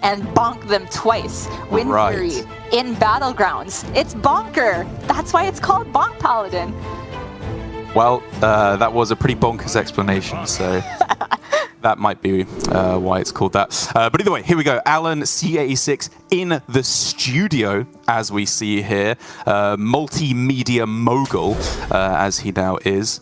and bonk them twice. Win Fury in Battlegrounds. It's bonker. That's why it's called Bonk Paladin. Well, that was a pretty bonkers explanation, so that might be why it's called that. But either way, here we go. AlanC86 in the studio, as we see here. Multimedia mogul, as he now is.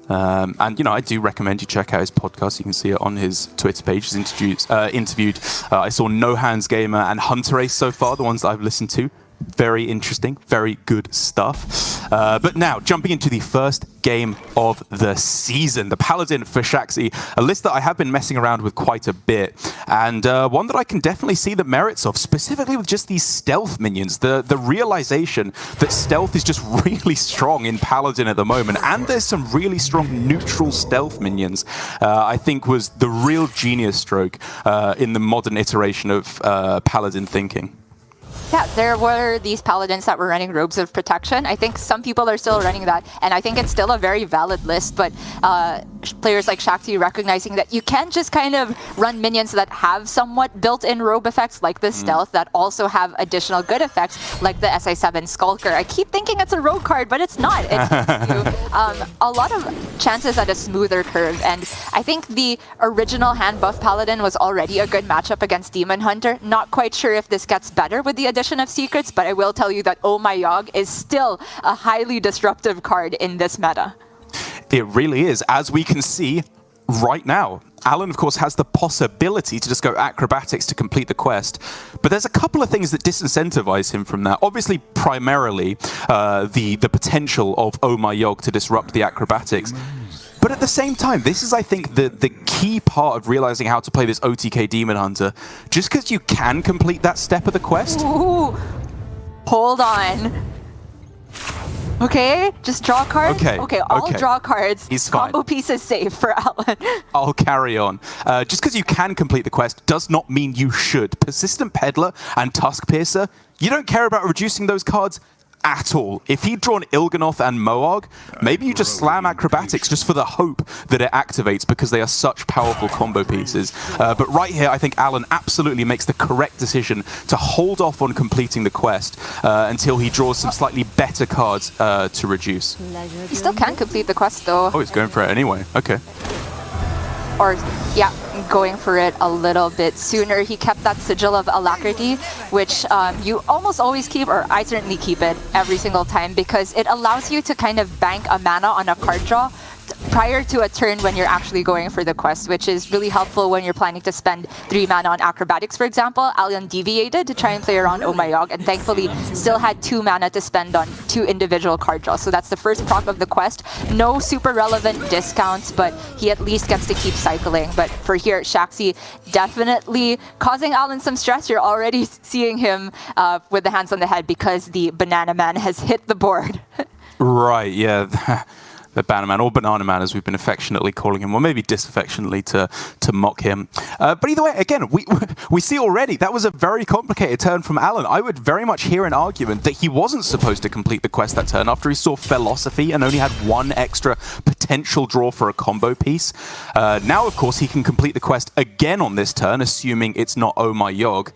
And, you know, I do recommend you check out his podcast. You can see it on his Twitter page. He's interviewed. I saw No Hands Gamer and Hunter Ace so far, the ones that I've listened to. Very interesting, very good stuff. But now, jumping into the first game of the season, the Paladin for Shaxy, a list that I have been messing around with quite a bit, and one that I can definitely see the merits of, specifically with just these stealth minions. The realization that stealth is just really strong in Paladin at the moment, and there's some really strong neutral stealth minions, I think was the real genius stroke in the modern iteration of Paladin thinking. Yeah, there were these paladins that were running Robes of Protection. I think some people are still running that, and I think it's still a very valid list, but players like Shaxy recognizing that you can just kind of run minions that have somewhat built-in robe effects, like the stealth, that also have additional good effects, like the SI7 Skulker. I keep thinking it's a rogue card, but it's not. It gives you a lot of chances at a smoother curve, and I think the original hand buff Paladin was already a good matchup against Demon Hunter. Not quite sure if this gets better with the addition of secrets, but I will tell you that Oh My Yogg is still a highly disruptive card in this meta. It really is, as we can see right now. Alan, of course, has the possibility to just go acrobatics to complete the quest, but there's a couple of things that disincentivize him from that. Obviously, primarily, the potential of Oh My Yogg to disrupt the acrobatics. But at the same time, this is, I think, the key part of realizing how to play this OTK Demon Hunter. Just because you can complete that step of the quest. Ooh, hold on. Okay, just draw cards? Okay, I'll draw cards. He's Combo fine. piece is safe for Alan. I'll carry on. Just because you can complete the quest does not mean you should. Persistent Peddler and Tusk Piercer, you don't care about reducing those cards at all. If he'd drawn Il'gynoth and Moog, maybe you just slam acrobatics just for the hope that it activates because they are such powerful combo pieces. But right here, I think Alan absolutely makes the correct decision to hold off on completing the quest until he draws some slightly better cards to reduce. He still can complete the quest though. Oh, he's going for it anyway. Okay. Or, yeah, going for it a little bit sooner. He kept that Sigil of Alacrity, which you almost always keep, or I certainly keep it every single time, because it allows you to kind of bank a mana on a card draw prior to a turn when you're actually going for the quest, which is really helpful when you're planning to spend 3 mana on acrobatics, for example. Alan deviated to try and play around Oh My Yogg, and thankfully still had 2 mana to spend on 2 individual card draws. So that's the first proc of the quest. No super relevant discounts, but he at least gets to keep cycling. But for here, Shaxy definitely causing Alan some stress. You're already seeing him with the hands on the head because the Banana Man has hit the board. Right, yeah. The Banana Man, or Banana Man as we've been affectionately calling him, or maybe disaffectionately to mock him. But either way, again, we see already that was a very complicated turn from Alan. I would very much hear an argument that he wasn't supposed to complete the quest that turn after he saw Philosophy and only had 1 extra potential draw for a combo piece. Now, of course, he can complete the quest again on this turn, assuming it's not Oh My Yogg.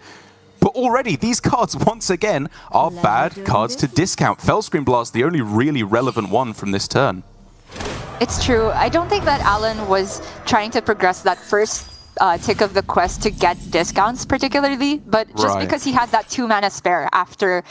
But already, these cards, once again, are bad cards to discount. Fellscream Blast, the only really relevant one from this turn. It's true. I don't think that Alan was trying to progress that first tick of the quest to get discounts particularly, but just because he had that 2 mana spare after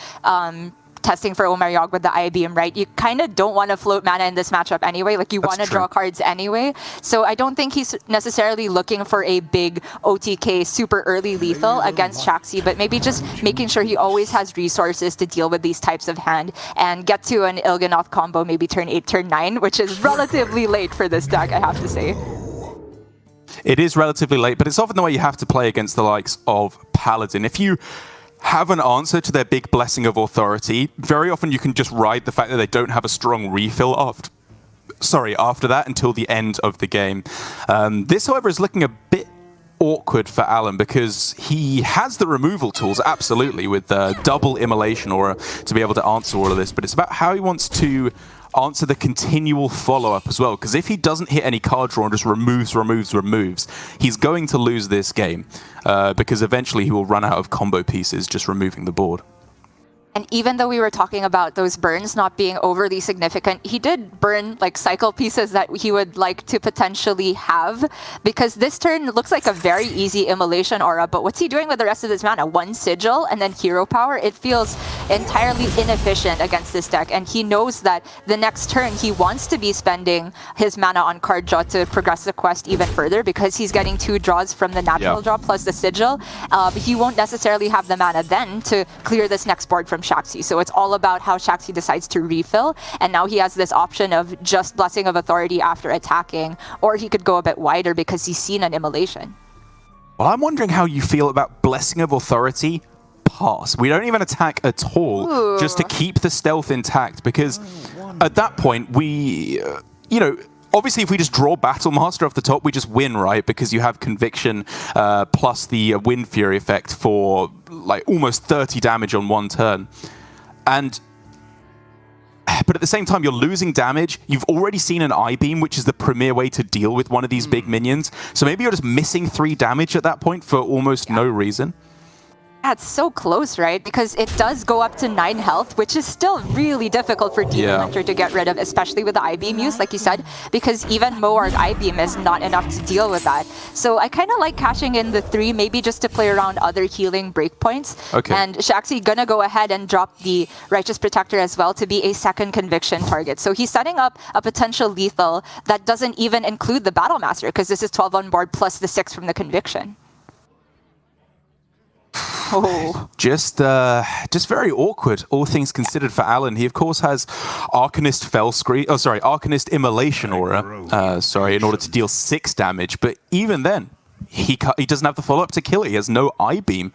testing for Oh My Yogg with the Eye Beam, right? You kind of don't want to float mana in this matchup anyway. Like, you want to draw cards anyway. So I don't think he's necessarily looking for a big OTK super early lethal against Shaxy, but maybe just making sure he always has resources to deal with these types of hand and get to an Il'gynoth combo maybe turn 8, turn 9, which is relatively late for this deck, I have to say. It is relatively late, but it's often the way you have to play against the likes of Paladin. If you have an answer to their big blessing of authority, very often you can just ride the fact that they don't have a strong refill after that until the end of the game. This, however, is looking a bit awkward for Alan because he has the removal tools, absolutely, with double Immolation Aura to be able to answer all of this, but it's about how he wants to answer the continual follow-up as well. Because if he doesn't hit any card draw and just removes, he's going to lose this game. Because eventually he will run out of combo pieces just removing the board. And even though we were talking about those burns not being overly significant, he did burn like cycle pieces that he would like to potentially have, because this turn looks like a very easy immolation aura, but what's he doing with the rest of his mana? One sigil and then hero power? It feels entirely inefficient against this deck, and he knows that the next turn he wants to be spending his mana on card draw to progress the quest even further, because he's getting 2 draws from the natural draw plus the sigil, but he won't necessarily have the mana then to clear this next board from Shaxy. So it's all about how Shaxy decides to refill, and now he has this option of just Blessing of Authority after attacking, or he could go a bit wider because he's seen an immolation. Well, I'm wondering how you feel about Blessing of Authority pass. We don't even attack at all, just to keep the stealth intact, because at that point we, you know, obviously, if we just draw Battle Master off the top, we just win, right? Because you have Conviction plus the Wind Fury effect for like almost 30 damage on one turn. But at the same time, you're losing damage. You've already seen an I-Beam, which is the premier way to deal with one of these big minions. So maybe you're just missing 3 damage at that point for almost no reason. Yeah, it's so close, right? Because it does go up to 9 health, which is still really difficult for Demon Hunter to get rid of, especially with the I-Beam use, like you said, because even Moarg I-Beam is not enough to deal with that. So I kind of like cashing in the 3, maybe just to play around other healing breakpoints. Okay. And Shaxy gonna go ahead and drop the Righteous Protector as well to be a second Conviction target. So he's setting up a potential lethal that doesn't even include the Battle Master, because this is 12 on board plus the 6 from the Conviction. Oh. Just very awkward, all things considered for Alan. He, of course, has Arcanist Arcanist Immolation Aura, in order to deal 6 damage. But even then, he doesn't have the follow-up to kill it. He has no I-Beam.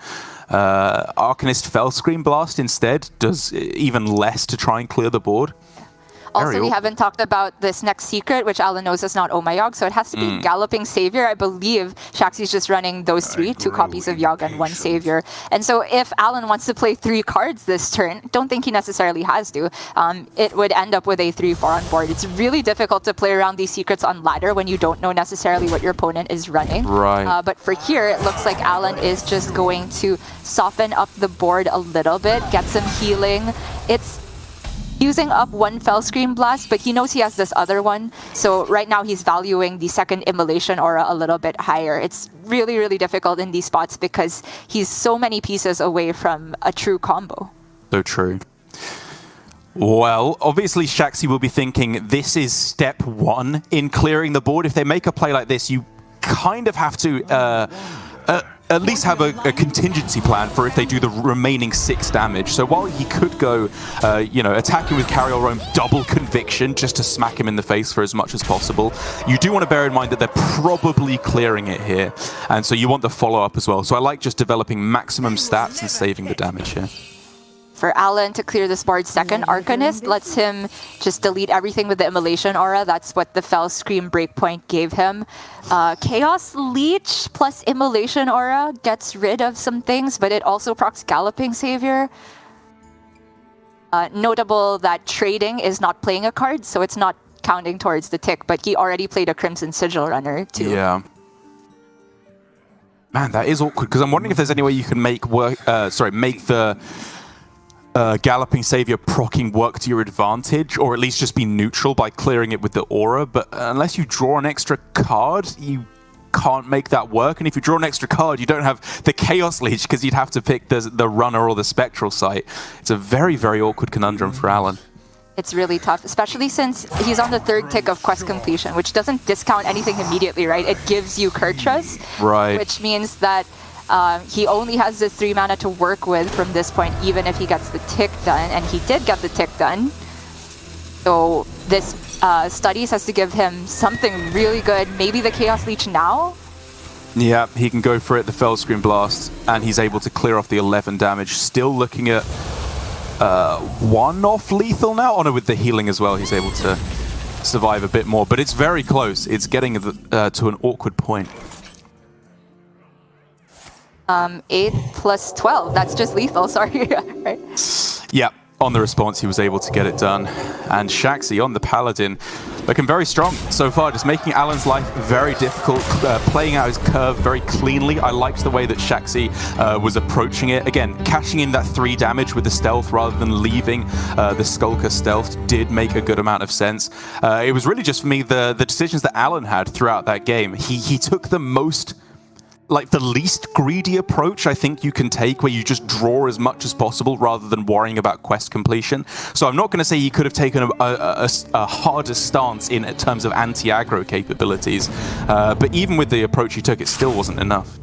Arcanist Fellscream Blast instead does even less to try and clear the board. Also, we haven't talked about this next secret, which Alan knows is not Oh My Yogg, so it has to be Galloping Savior. I believe Shaxy's just running those 3, 2 copies of Yogg and 1 Savior. And so if Alan wants to play 3 cards this turn, don't think he necessarily has to, it would end up with a 3-4 on board. It's really difficult to play around these secrets on ladder when you don't know necessarily what your opponent is running. Right. But for here, it looks like Alan is just going to soften up the board a little bit, get some healing. It's using up 1 Fellscream Blast, but he knows he has this other one. So right now he's valuing the second Immolation Aura a little bit higher. It's really, really difficult in these spots because he's so many pieces away from a true combo. So true. Well, obviously Shaxy will be thinking this is step 1 in clearing the board. If they make a play like this, you kind of have to at least have a contingency plan for if they do the remaining 6 damage. So while he could go, attacking with Carrier Roam, double Conviction just to smack him in the face for as much as possible, you do want to bear in mind that they're probably clearing it here. And so you want the follow-up as well. So I like just developing maximum stats and saving the damage here. For Alan to clear this board's second Arcanist lets him just delete everything with the Immolation Aura. That's what the Fellscream Breakpoint gave him. Chaos Leech plus Immolation Aura gets rid of some things, but it also procs Galloping Savior. Notable that Trading is not playing a card, so it's not counting towards the tick, but he already played a Crimson Sigil Runner too. Yeah. Man, that is awkward, because I'm wondering if there's any way you can make the Galloping Savior proccing work to your advantage, or at least just be neutral by clearing it with the aura. But unless you draw an extra card, you can't make that work. And if you draw an extra card, you don't have the Chaos Leech because you'd have to pick the runner or the Spectral Sight. It's a very, very awkward conundrum for Alan. It's really tough, especially since he's on the 3rd tick of quest completion, which doesn't discount anything immediately, right? It gives you Kurtrus, right, which means that he only has this 3 mana to work with from this point, even if he gets the tick done, and he did get the tick done. So this Studies has to give him something really good, maybe the Chaos Leech now? Yeah, he can go for it, the Fellscream Blast, and he's able to clear off the 11 damage. Still looking at 1 off lethal now. Oh no, with the healing as well, he's able to survive a bit more, but it's very close. It's getting to an awkward point. 8 plus 12. That's just lethal, sorry. Right? Yeah. on the response, he was able to get it done. And Shaxy on the Paladin, looking very strong so far, just making AlanC's life very difficult, playing out his curve very cleanly. I liked the way that Shaxy was approaching it. Again, cashing in that 3 damage with the stealth rather than leaving the Skulker stealth did make a good amount of sense. It was really just for me the decisions that Alan had throughout that game. He took the most, like the least greedy approach I think you can take, where you just draw as much as possible rather than worrying about quest completion. So I'm not going to say he could have taken a harder stance in terms of anti-aggro capabilities, but even with the approach he took, it still wasn't enough.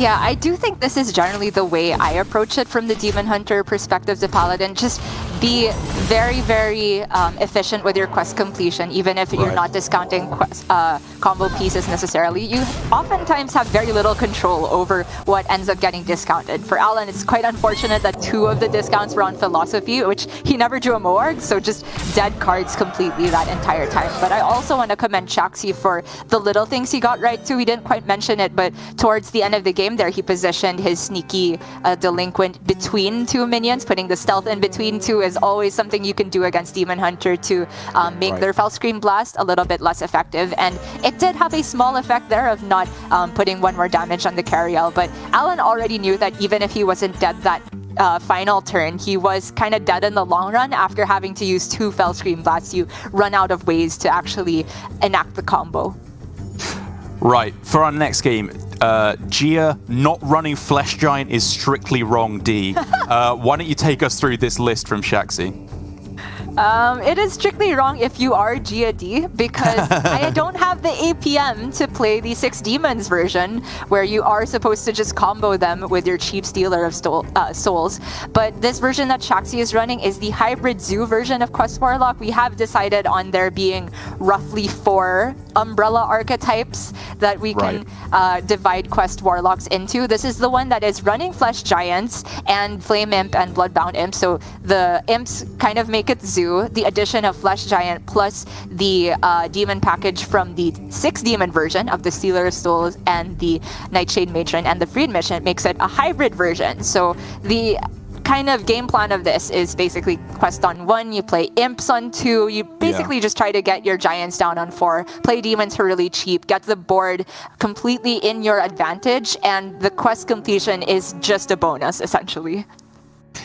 Yeah, I do think this is generally the way I approach it from the Demon Hunter perspective to Paladin. Just be very, very efficient with your quest completion, even if you're not discounting combo pieces necessarily. You oftentimes have very little control over what ends up getting discounted. For Alan, it's quite unfortunate that 2 of the discounts were on Philosophy, which he never drew a Moarg, so just dead cards completely that entire time. But I also want to commend Shaxy for the little things he got right too. We didn't quite mention it, but towards the end of the game there, he positioned his sneaky delinquent between 2 minions. Putting the stealth in between 2 is always something you can do against Demon Hunter to make their Fell Scream Blast a little bit less effective. And it did have a small effect there of not putting 1 more damage on the Cariel, but Alan already knew that even if he wasn't dead that final turn, he was kind of dead in the long run. After having to use 2 Fell Scream Blasts, you run out of ways to actually enact the combo. Right, for our next game, Gia not running Flesh Giant is strictly wrong, D. Why don't you take us through this list from Shaxy? It is strictly wrong if you are Gia D, because I don't have the APM to play the 6 Demons version, where you are supposed to just combo them with your cheap Stealer of Souls. But this version that Shaxy is running is the hybrid Zoo version of Quest Warlock. We have decided on there being roughly 4 umbrella archetypes that we can divide Quest Warlocks into. This is the one that is running Flesh Giants and Flame Imp and Bloodbound Imp, so the Imps kind of make it Zoo. The addition of Flesh Giant plus the demon package from the 6 demon version of the Stealer of Souls and the Nightshade Matron and the Freed Mission makes it a hybrid version. So the kind of game plan of this is basically quest on 1, you play imps on 2, you basically just try to get your giants down on 4, play demons for really cheap, get the board completely in your advantage, and the quest completion is just a bonus essentially.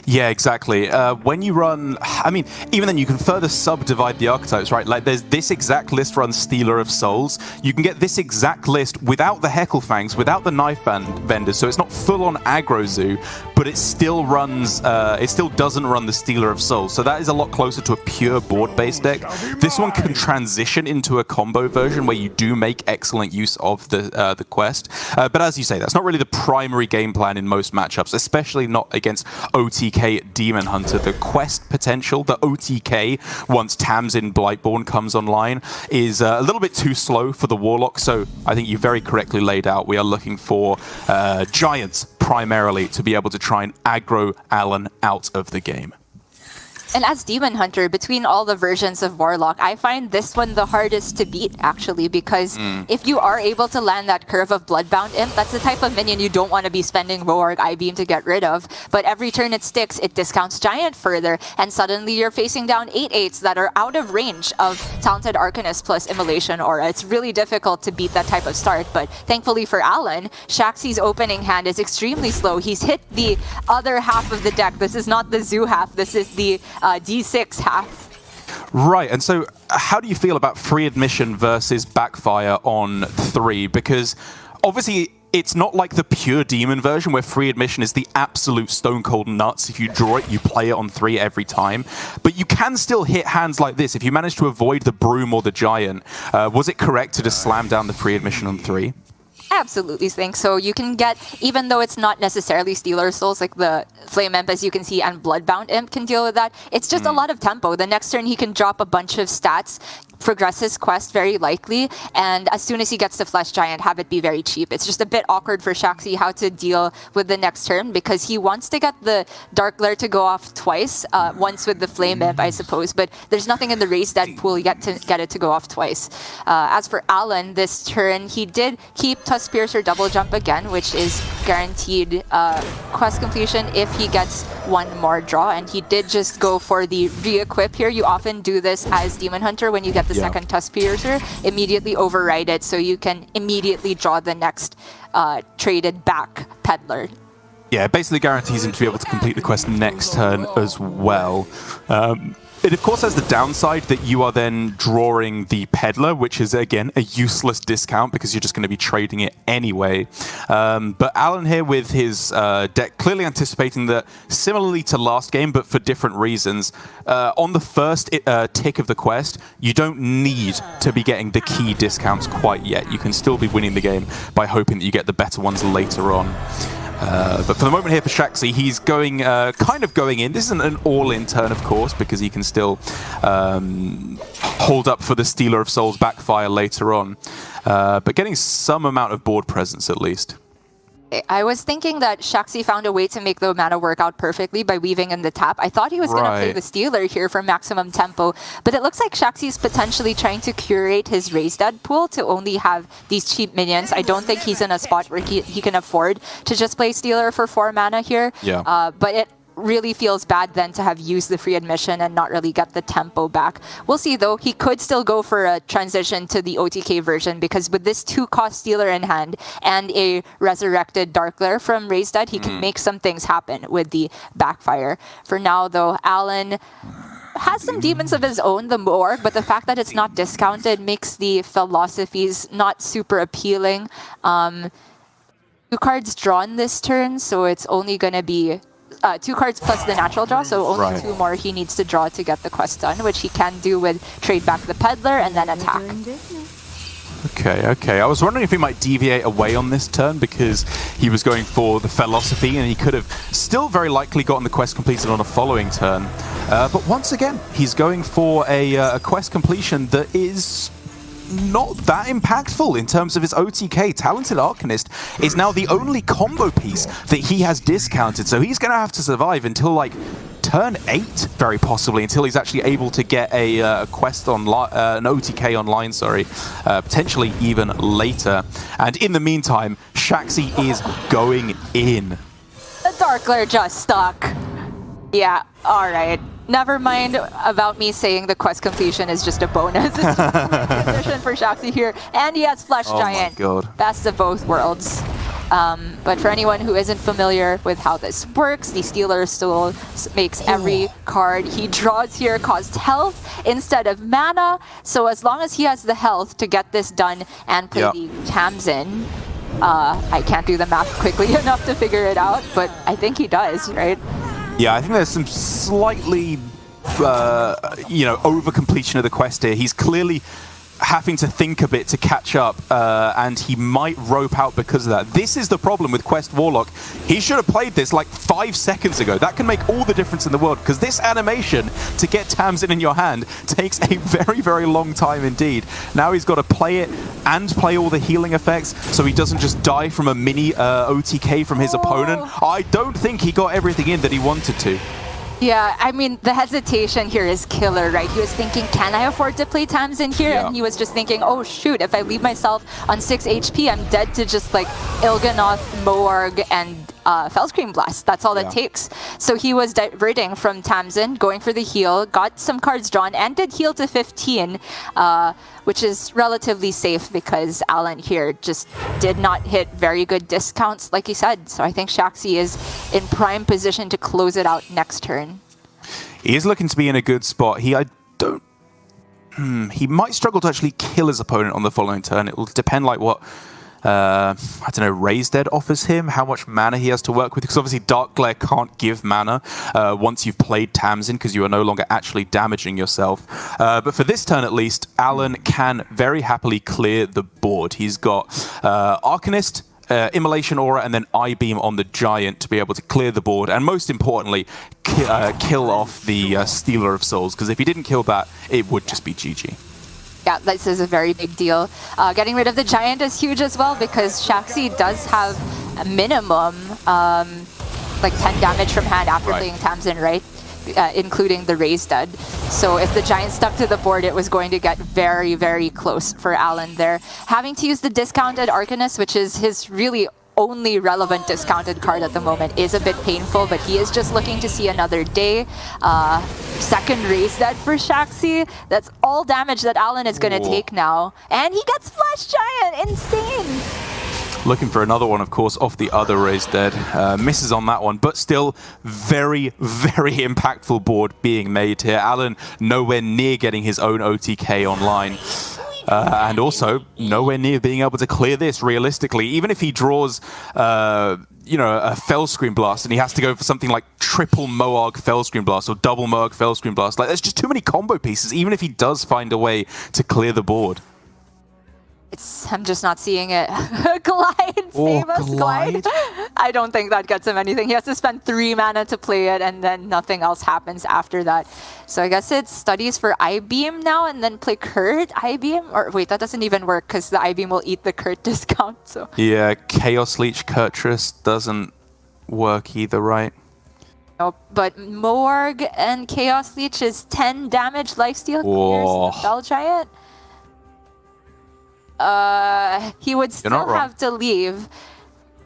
Yeah, exactly. When you run, I mean, even then you can further subdivide the archetypes, right? Like there's this exact list runs Stealer of Souls. You can get this exact list without the Hecklefangs, without the knife vendors, so it's not full on aggro zoo, but it still runs, it still doesn't run the Stealer of Souls. So that is a lot closer to a pure board-based deck. This one can transition into a combo version where you do make excellent use of the quest. But as you say, that's not really the primary game plan in most matchups, especially not against OTK Demon Hunter. The quest potential, the OTK, once Tamsin Blightborn comes online, is a little bit too slow for the Warlock. So I think you very correctly laid out, we are looking for Giants primarily to be able to try and aggro Alan out of the game. And as Demon Hunter, between all the versions of Warlock, I find this one the hardest to beat, actually, because if you are able to land that curve of Bloodbound Imp, that's the type of minion you don't want to be spending Moarg I-Beam to get rid of. But every turn it sticks, it discounts Giant further, and suddenly you're facing down 8/8s that are out of range of Talented Arcanist plus Immolation Aura. It's really difficult to beat that type of start, but thankfully for Alan, Shaxy's opening hand is extremely slow. He's hit the other half of the deck. This is not the Zoo half, this is the D6 half. Right, and so how do you feel about free admission versus backfire on 3? Because obviously it's not like the pure demon version where free admission is the absolute stone cold nuts. If you draw it, you play it on 3 every time. But you can still hit hands like this. If you manage to avoid the Broom or the Giant, was it correct to just slam down the free admission on 3? Absolutely think so. You can get, even though it's not necessarily Stealer Souls, like the Flame Imp, as you can see, and Bloodbound Imp can deal with that, it's just a lot of tempo. The next turn he can drop a bunch of stats, progress his quest very likely, and as soon as he gets the Flesh Giant, have it be very cheap. It's just a bit awkward for Shaxy how to deal with the next turn, because he wants to get the Dark Glare to go off twice, once with the Flame Imp, I suppose, but there's nothing in the Raised Dead pool yet to get it to go off twice. As for Alan, this turn, he did keep Tusk Piercer Double Jump again, which is guaranteed quest completion if he gets one more draw, and he did just go for the re-equip here. You often do this as Demon Hunter when you get the second Tusk Piercer, immediately override it so you can immediately draw the next traded back Peddler. Yeah, it basically guarantees him to be able to complete the quest next turn as well. It of course has the downside that you are then drawing the Peddler, which is again a useless discount because you're just going to be trading it anyway. But Alan here with his deck clearly anticipating that, similarly to last game, but for different reasons, on the first tick of the quest, you don't need to be getting the key discounts quite yet. You can still be winning the game by hoping that you get the better ones later on. But for the moment here for Shaxy, he's going kind of going in. This isn't an all-in turn, of course, because he can still hold up for the Stealer of Souls backfire later on. But getting some amount of board presence at least. I was thinking that Shaxy found a way to make the mana work out perfectly by weaving in the tap. I thought he was going to play the Stealer here for maximum tempo, but it looks like Shaxy's potentially trying to curate his Raised Dead pool to only have these cheap minions. I don't think he's in a spot where he can afford to just play Stealer for 4 mana here. But it really feels bad then to have used the free admission and not really get the tempo back. We'll see though, he could still go for a transition to the OTK version, because with this 2-cost Stealer in hand and a resurrected Dark Glare from Raised Dead, he can make some things happen with the backfire. For now though, Alan has some demons of his own, the Morgue, but the fact that it's not discounted makes the philosophies not super appealing. 2 cards drawn this turn, so it's only going to be 2 cards plus the natural draw, so only 2 more he needs to draw to get the quest done, which he can do with trade back the Peddler and then attack. Okay. I was wondering if he might deviate away on this turn because he was going for the philosophy and he could have still very likely gotten the quest completed on a following turn. But once again, he's going for a quest completion that is not that impactful in terms of his OTK. Talented Arcanist is now the only combo piece that he has discounted, so he's going to have to survive until like turn 8, very possibly, until he's actually able to get a quest online, an OTK online, sorry, potentially even later. And in the meantime, Shaxy is going in. The Dark Glare just stuck. Yeah, alright. Never mind about me saying the quest completion is just a bonus. It's just a position for Shaxy here. And he has Flesh Giant. Oh my god. Best of both worlds. But for anyone who isn't familiar with how this works, the Stealer Soul makes every card he draws here cost health instead of mana. So as long as he has the health to get this done and play the Tamsin, I can't do the math quickly enough to figure it out, but I think he does, right? Yeah, I think there's some slightly, over completion of the quest here. He's clearly having to think a bit to catch up, and he might rope out because of that. This is the problem with Quest Warlock. He should have played this like 5 seconds ago. That can make all the difference in the world, because this animation to get Tamsin in your hand takes a very, very long time indeed. Now he's got to play it and play all the healing effects so he doesn't just die from a mini OTK from his opponent. I don't think he got everything in that he wanted to. Yeah, I mean, the hesitation here is killer, right? He was thinking, can I afford to play Tamsin here? And he was just thinking, oh shoot, if I leave myself on 6 HP, I'm dead to just like Il'gynoth, Moarg, and Fellscream Blast. That's all it takes. So he was diverting from Tamsin, going for the heal, got some cards drawn, and did heal to 15, which is relatively safe because Alan here just did not hit very good discounts, like he said. So I think Shaxy is in prime position to close it out next turn. He is looking to be in a good spot. He might struggle to actually kill his opponent on the following turn. It will depend like what Raised Dead offers him, how much mana he has to work with, because obviously Dark Glare can't give mana once you've played Tamsin, because you are no longer actually damaging yourself. But for this turn at least, Alan can very happily clear the board. He's got Arcanist, Immolation Aura, and then I-Beam on the Giant to be able to clear the board, and most importantly, kill off the Stealer of Souls, because if he didn't kill that, it would just be GG. Yeah, this is a very big deal. Getting rid of the Giant is huge as well because Shaxy does have a minimum like 10 damage from hand after playing Tamsin, right? Including the Raise Dead. So if the Giant stuck to the board, it was going to get very, very close for Alan there. Having to use the discounted Arcanist, which is his really only relevant discounted card at the moment, is a bit painful, but he is just looking to see another day. Second Raise Dead for Shaxy. That's all damage that Alan is going to take now. And he gets Flash Giant! Insane! Looking for another one, of course, off the other Raise Dead. Misses on that one, but still very, very impactful board being made here. Alan nowhere near getting his own OTK online. And also nowhere near being able to clear this realistically. Even if he draws, you know, a Fellscream Blast and he has to go for something like triple Moarg Fellscream Blast or double Moarg Fellscream Blast, like there's just too many combo pieces, even if he does find a way to clear the board. I'm just not seeing it. Glide, save us, Glide. I don't think that gets him anything. He has to spend 3 mana to play it, and then nothing else happens after that. So I guess it's studies for I-Beam now, and then play Kurt I-Beam? Or wait, that doesn't even work, because the I-Beam will eat the Kurt discount. So yeah, Chaos Leech Kurtrus doesn't work either, right? Nope, but Moarg and Chaos Leech is 10 damage lifesteal. Clears the Bell Giant. He would still have to leave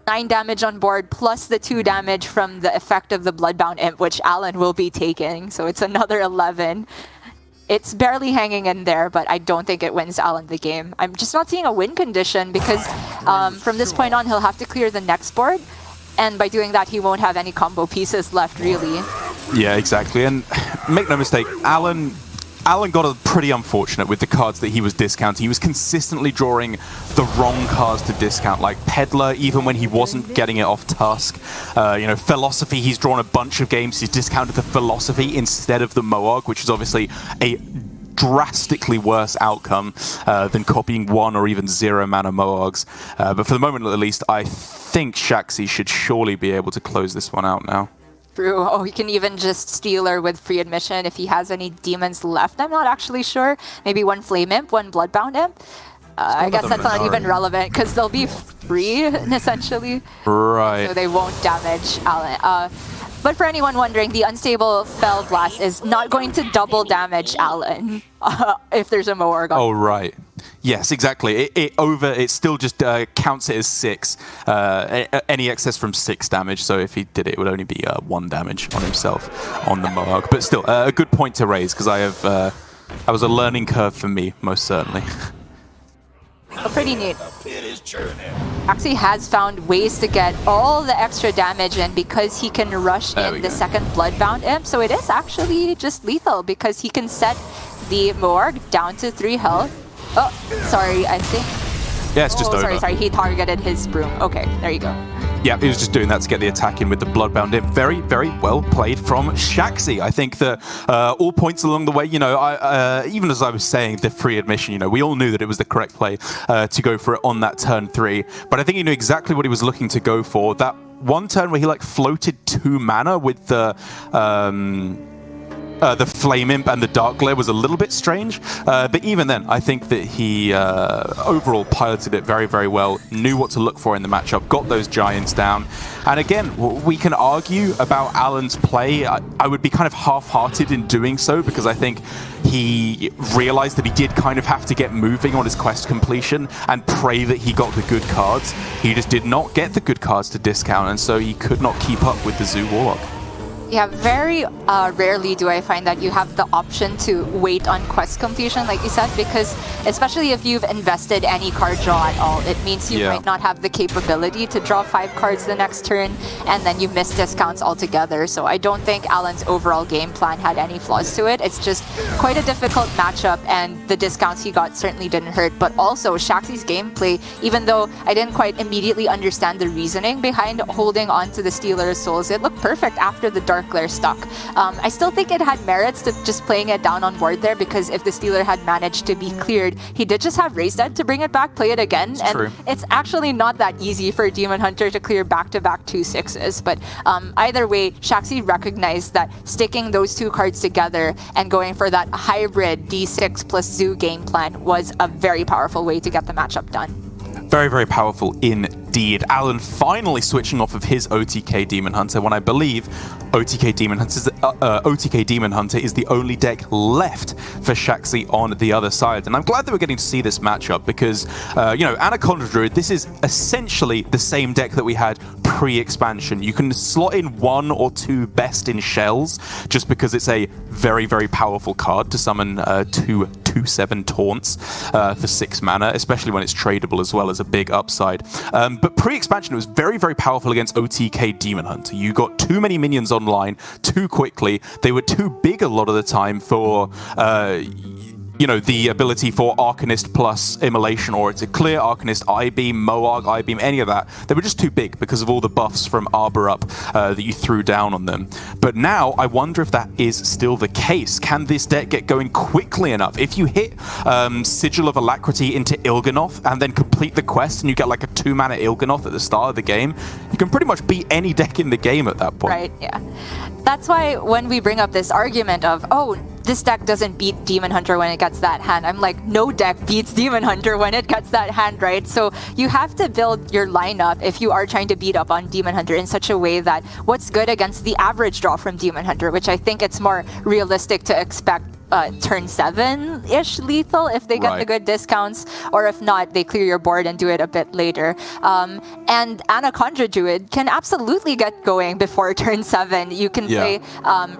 9 damage on board plus the 2 damage from the effect of the Bloodbound Imp, which Alan will be taking. So it's another 11. It's barely hanging in there, but I don't think it wins Alan the game. I'm just not seeing a win condition because from this point on, he'll have to clear the next board. And by doing that, he won't have any combo pieces left, really. Yeah, exactly. And make no mistake, Alan got a pretty unfortunate with the cards that he was discounting. He was consistently drawing the wrong cards to discount, like Peddler, even when he wasn't getting it off Tusk. You know, Philosophy, he's drawn a bunch of games. He's discounted the Philosophy instead of the Moarg, which is obviously a drastically worse outcome than copying 1 or even 0 mana Moargs. But for the moment, at least, I think Shaxy should surely be able to close this one out now. True. Oh, he can even just steal her with free admission if he has any demons left. I'm not actually sure. Maybe 1 Flame Imp, 1 Bloodbound Imp. I guess that's not even relevant because they'll be free, essentially. Right. So they won't damage Alan. But for anyone wondering, the Unstable Fell Blast is not going to double damage Alan if there's a Moarg on. Oh, right. Yes, exactly. It still just counts it as 6. Any excess from 6 damage. So if he did it, it would only be 1 damage on himself on the Moarg. But still, a good point to raise because that was a learning curve for me, most certainly. Oh, pretty neat. Actually has found ways to get all the extra damage in because he can rush in the second Bloodbound Imp. So it is actually just lethal because he can set the Moarg down to 3 health. Oh, sorry, I think... Yeah, it's just over. Sorry, he targeted his broom. Okay, there you go. Yeah, he was just doing that to get the attack in with the Bloodbound Imp. Very, very well played from Shaxy. I think that all points along the way, you know, even as I was saying, the free admission, you know, we all knew that it was the correct play to go for it on that turn 3. But I think he knew exactly what he was looking to go for. That one turn where he, like, floated 2 mana with the Flame Imp and the Dark Glare was a little bit strange, but even then, I think that he overall piloted it very, very well, knew what to look for in the matchup, got those Giants down. And again, we can argue about Alan's play. I would be kind of half-hearted in doing so, because I think he realized that he did kind of have to get moving on his quest completion and pray that he got the good cards. He just did not get the good cards to discount, and so he could not keep up with the Zoo Warlock. Yeah, very rarely do I find that you have the option to wait on quest completion, like you said, because especially if you've invested any card draw at all, it means you might not have the capability to draw 5 cards the next turn, and then you miss discounts altogether. So I don't think Alan's overall game plan had any flaws to it. It's just quite a difficult matchup, and the discounts he got certainly didn't hurt. But also, Shaxy's gameplay, even though I didn't quite immediately understand the reasoning behind holding on to the Stealer's Souls, it looked perfect after the Dark Dark Glare stuck. I still think it had merits to just playing it down on board there, because if the Stealer had managed to be cleared, he did just have Raise Dead to bring it back, play it again, and true. it's actually not that easy for Demon Hunter to clear back-to-back 2/6s. But either way, Shaxy recognized that sticking those two cards together and going for that hybrid D6 plus Zoo game plan was a very powerful way to get the matchup done. Very, very powerful indeed. Alan finally switching off of his OTK Demon Hunter when I believe OTK Demon Hunter is the only deck left for Shaxy on the other side. And I'm glad that we're getting to see this matchup because, you know, Anaconda Druid, this is essentially the same deck that we had pre-expansion. You can slot in 1 or 2 best in shells just because it's a very, very powerful card to summon 2/7 taunts for 6 mana, especially when it's tradable as well as a big upside. But pre-expansion, it was very, very powerful against OTK Demon Hunter. You got too many minions online too quickly. They were too big a lot of the time for you know, the ability for Arcanist plus Immolation Aura to clear, Arcanist I-Beam, Moarg I-Beam, any of that. They were just too big because of all the buffs from Arbor Up that you threw down on them. But now, I wonder if that is still the case. Can this deck get going quickly enough? If you hit Sigil of Alacrity into Il'gynoth and then complete the quest and you get like a 2-mana Il'gynoth at the start of the game, you can pretty much beat any deck in the game at that point. Right, yeah. That's why when we bring up this argument of, oh, this deck doesn't beat Demon Hunter when it gets that hand, I'm like, no deck beats Demon Hunter when it gets that hand, right? So you have to build your lineup if you are trying to beat up on Demon Hunter in such a way that what's good against the average draw from Demon Hunter, which I think it's more realistic to expect turn 7-ish lethal if they get the good discounts, or if not, they clear your board and do it a bit later. And Anaconda Druid can absolutely get going before turn 7. You can play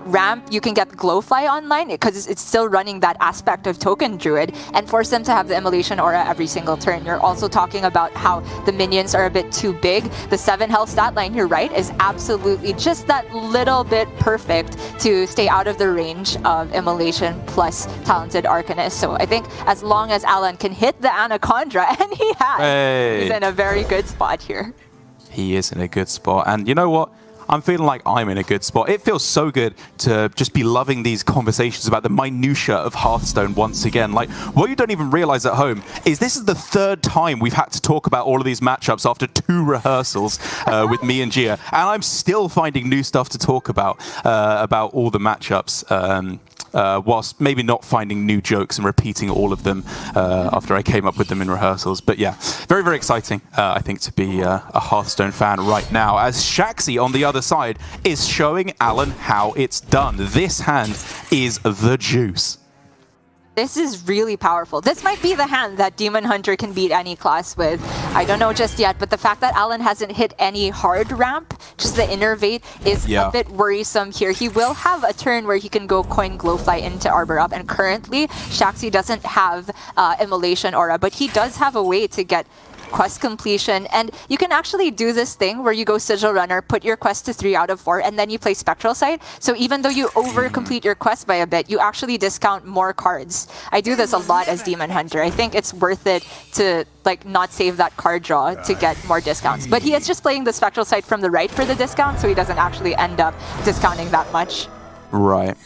Ramp, you can get Glowfly online because it's still running that aspect of Token Druid and force them to have the Immolation Aura every single turn. You're also talking about how the minions are a bit too big. The 7 health stat line, you're right, is absolutely just that little bit perfect to stay out of the range of Immolation plus Talented Arcanist. So I think as long as Alan can hit the Anaconda, and he has, he's in a very good spot here. He is in a good spot. And you know what? I'm feeling like I'm in a good spot. It feels so good to just be loving these conversations about the minutia of Hearthstone once again. Like, what you don't even realize at home is this is the 3rd time we've had to talk about all of these matchups after 2 rehearsals with me and Gia. And I'm still finding new stuff to talk about all the matchups. Whilst maybe not finding new jokes and repeating all of them after I came up with them in rehearsals. But yeah, very, very exciting, I think, to be a Hearthstone fan right now, as Shaxy on the other side is showing Alan how it's done. This hand is the juice. This is really powerful. This might be the hand that Demon Hunter can beat any class with. I don't know just yet, but the fact that Alan hasn't hit any hard ramp, just the Innervate, is a bit worrisome here. He will have a turn where he can go coin Glowfly into Arbor Up, and currently Shaxy doesn't have Immolation Aura, but he does have a way to get quest completion, and you can actually do this thing where you go Sigil Runner, put your quest to 3 out of 4, and then you play Spectral Sight. So even though you over-complete your quest by a bit, you actually discount more cards. I do this a lot as Demon Hunter. I think it's worth it to like not save that card draw to get more discounts. But he is just playing the Spectral Sight from the right for the discount, so he doesn't actually end up discounting that much. Right.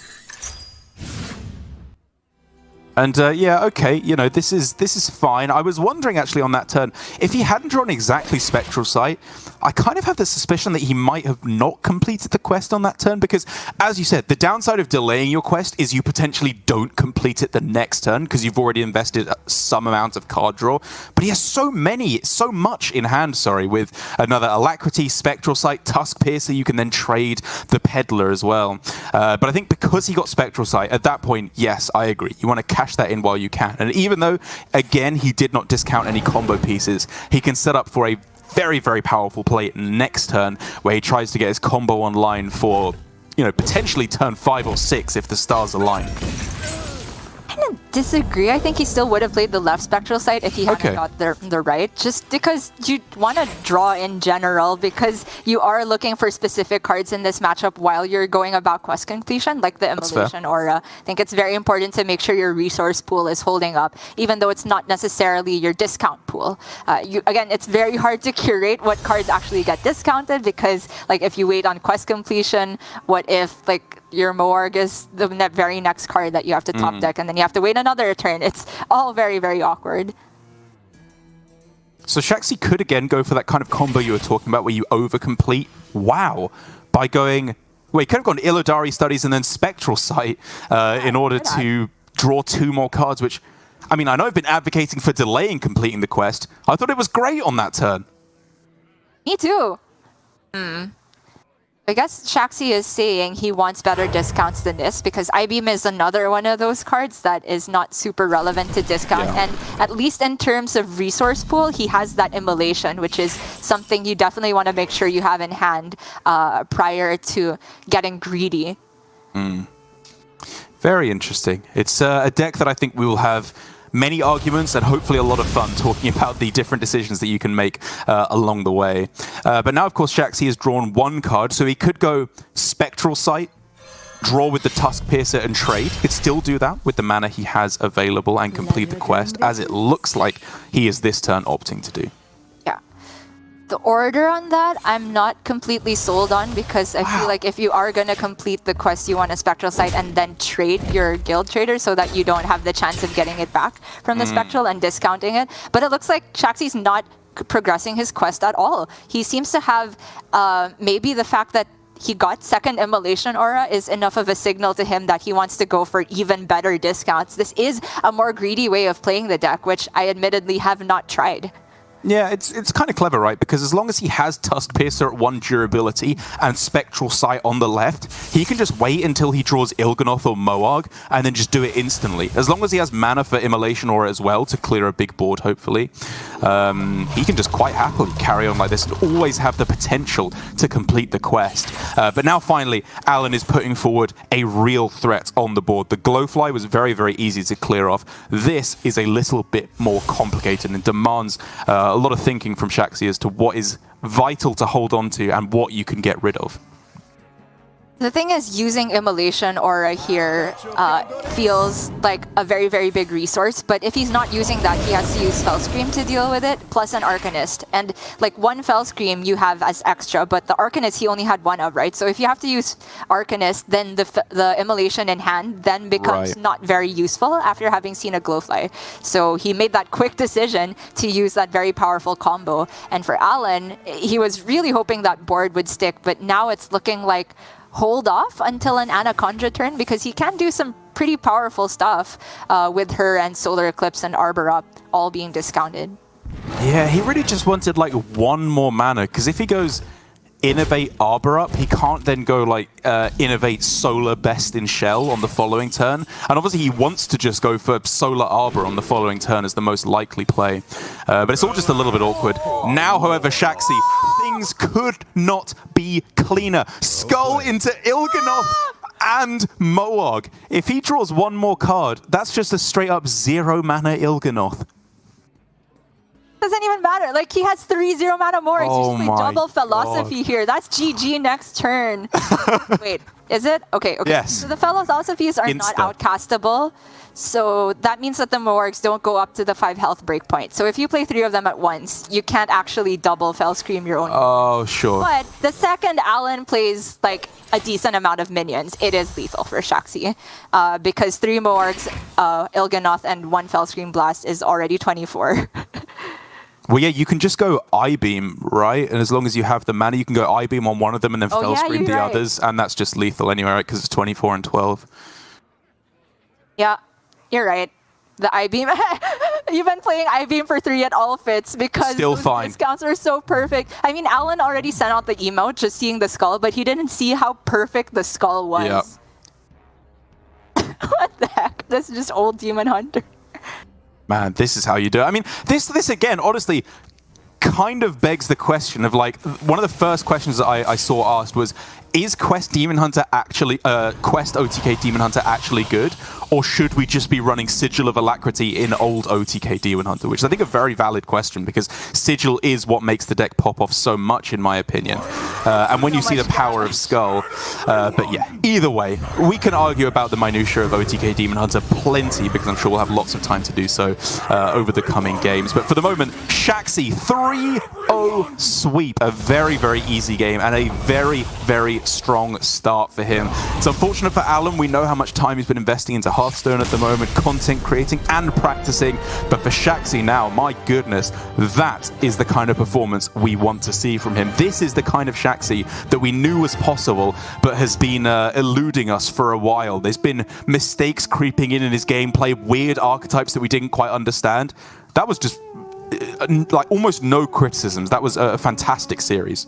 And yeah, okay, you know, this is fine. I was wondering actually on that turn, if he hadn't drawn exactly Spectral Sight, I kind of have the suspicion that he might have not completed the quest on that turn, because as you said, the downside of delaying your quest is you potentially don't complete it the next turn because you've already invested some amount of card draw. But he has so much in hand, with another Alacrity, Spectral Sight, Tusk Piercer. You can then trade the Peddler as well. But I think because he got Spectral Sight, at that point, yes, I agree. You want to cash that in while you can. And even though, again, he did not discount any combo pieces, he can set up for a very, very powerful play next turn where he tries to get his combo online for, you know, potentially turn 5 or 6 if the stars align. And disagree. I think he still would have played the left spectral side if he hadn't got the right. Just because you want to draw in general, because you are looking for specific cards in this matchup while you're going about quest completion, like the Immolation Aura. I think it's very important to make sure your resource pool is holding up, even though it's not necessarily your discount pool. Again, it's very hard to curate what cards actually get discounted, because like if you wait on quest completion, what if like your Moarg is the very next card that you have to top deck, and then you have to wait another turn. It's all very, very awkward. So Shaxy could again go for that kind of combo you were talking about where you overcomplete WoW by going... Well, you could have gone Illidari Studies and then Spectral Sight in order to draw 2 more cards, which... I mean, I know I've been advocating for delaying completing the quest. I thought it was great on that turn. Me too. I guess Shaxy is saying he wants better discounts than this, because I-Beam is another one of those cards that is not super relevant to discount. And at least in terms of resource pool, he has that Immolation, which is something you definitely want to make sure you have in hand prior to getting greedy. Very interesting. It's a deck that I think we will have many arguments and hopefully a lot of fun talking about the different decisions that you can make along the way. But now, of course, Shaxy has drawn 1 card, so he could go Spectral Sight, draw with the Tusk Piercer and trade. He could still do that with the mana he has available and complete the quest, as it looks like he is this turn opting to do. The order on that, I'm not completely sold on, because I feel like if you are going to complete the quest, you want a Spectral Sight and then trade your Guild Trader so that you don't have the chance of getting it back from the Spectral and discounting it. But it looks like Shaxy's not progressing his quest at all. He seems to have maybe the fact that he got second Immolation Aura is enough of a signal to him that he wants to go for even better discounts. This is a more greedy way of playing the deck, which I admittedly have not tried. Yeah, it's kind of clever, right? Because as long as he has Tusk Piercer at 1 durability and Spectral Sight on the left, he can just wait until he draws Il'gynoth or Moarg and then just do it instantly. As long as he has mana for Immolation Aura as well to clear a big board, hopefully, he can just quite happily carry on like this and always have the potential to complete the quest. But now, finally, Alan is putting forward a real threat on the board. The Glowfly was very, very easy to clear off. This is a little bit more complicated and demands a lot of thinking from Shaxy as to what is vital to hold on to and what you can get rid of. The thing is, using Immolation Aura here feels like a very, very big resource, but if he's not using that, he has to use Fell Scream to deal with it, plus an Arcanist. And like 1 Fell Scream you have as extra, but the Arcanist he only had 1 of, right? So if you have to use Arcanist, then the Immolation in hand then becomes not very useful after having seen a Glowfly. So he made that quick decision to use that very powerful combo. And for Alan, he was really hoping that board would stick, but now it's looking like hold off until an Anaconda turn, because he can do some pretty powerful stuff with her and Solar Eclipse and Arbor Up all being discounted. Yeah, he really just wanted like 1 more mana, because if he goes Innovate Arbor Up, he can't then go like Innovate Solar Best in Shell on the following turn. And obviously he wants to just go for Solar Arbor on the following turn as the most likely play. But it's all just a little bit awkward. Now, however, Shaxy, things could not be cleaner. Skull into Il'gynoth and Moarg. If he draws 1 more card, that's just a straight up 0 mana Il'gynoth. Doesn't even matter. Like, he has 3-0 mana more. It's usually double Philosophy here. That's GG next turn. Wait, is it? Okay. Yes. So the Philosophies are not outcastable. So that means that the Moargs don't go up to the 5 health breakpoint. So if you play 3 of them at once, you can't actually double Fell Scream your own. Oh, sure. But the second Alan plays like a decent amount of minions, it is lethal for Shaxy. Because 3 Moargs, Il'gynoth, and 1 Fell Scream Blast is already 24. Well, yeah, you can just go I-Beam, right? And as long as you have the mana, you can go I-Beam on one of them and then Fell Scream the others, and that's just lethal anyway, right? Because it's 24 and 12. Yeah, you're right. The I-Beam. You've been playing I-Beam for 3 at all fits because those discounts are so perfect. I mean, Alan already sent out the emote just seeing the skull, but he didn't see how perfect the skull was. Yep. What the heck? This is just old Demon Hunter. Man, this is how you do it. I mean, this again, honestly, kind of begs the question of like, one of the first questions that I saw asked was, is Quest Demon Hunter actually, Quest OTK Demon Hunter actually good? Or should we just be running Sigil of Alacrity in old OTK Demon Hunter? Which is, I think, a very valid question, because Sigil is what makes the deck pop off so much, in my opinion. And when you see the power of Skull, but yeah, either way, we can argue about the minutiae of OTK Demon Hunter plenty, because I'm sure we'll have lots of time to do so over the coming games. But for the moment, Shaxy 3-0 sweep. A very, very easy game and a very, very strong start for him. It's unfortunate for Alan. We know how much time he's been investing into Hearthstone at the moment, content creating and practicing. But for Shaxy now, my goodness, that is the kind of performance we want to see from him. This is the kind of Shaxy that we knew was possible, but has been eluding us for a while. There's been mistakes creeping in his gameplay, weird archetypes that we didn't quite understand. That was just like almost no criticisms. That was a fantastic series.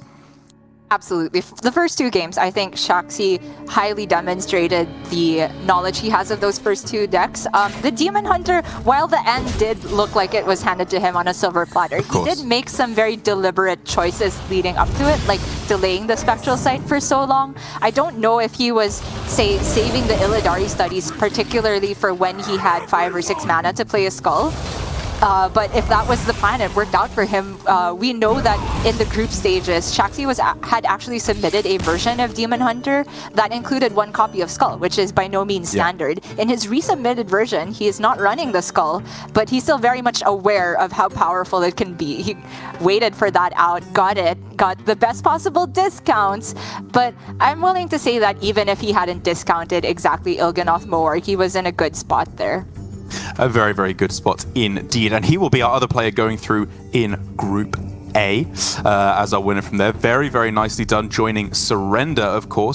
Absolutely. The first two games, I think Shaxy highly demonstrated the knowledge he has of those first two decks. The Demon Hunter, while the end did look like it was handed to him on a silver platter, he did make some very deliberate choices leading up to it, like delaying the Spectral Sight for so long. I don't know if he was, say, saving the Illidari studies, particularly for when he had 5 or 6 mana to play a Skull. But if that was the plan, it worked out for him. We know that in the group stages, Shaxy had actually submitted a version of Demon Hunter that included 1 copy of Skull, which is by no means standard. In his resubmitted version, he is not running the Skull, but he's still very much aware of how powerful it can be. He waited for that out, got the best possible discounts, but I'm willing to say that even if he hadn't discounted exactly Il'gynoth Moor, he was in a good spot there. A very, very good spot indeed. And he will be our other player going through in Group A as our winner from there. Very, very nicely done, joining Surrender, of course.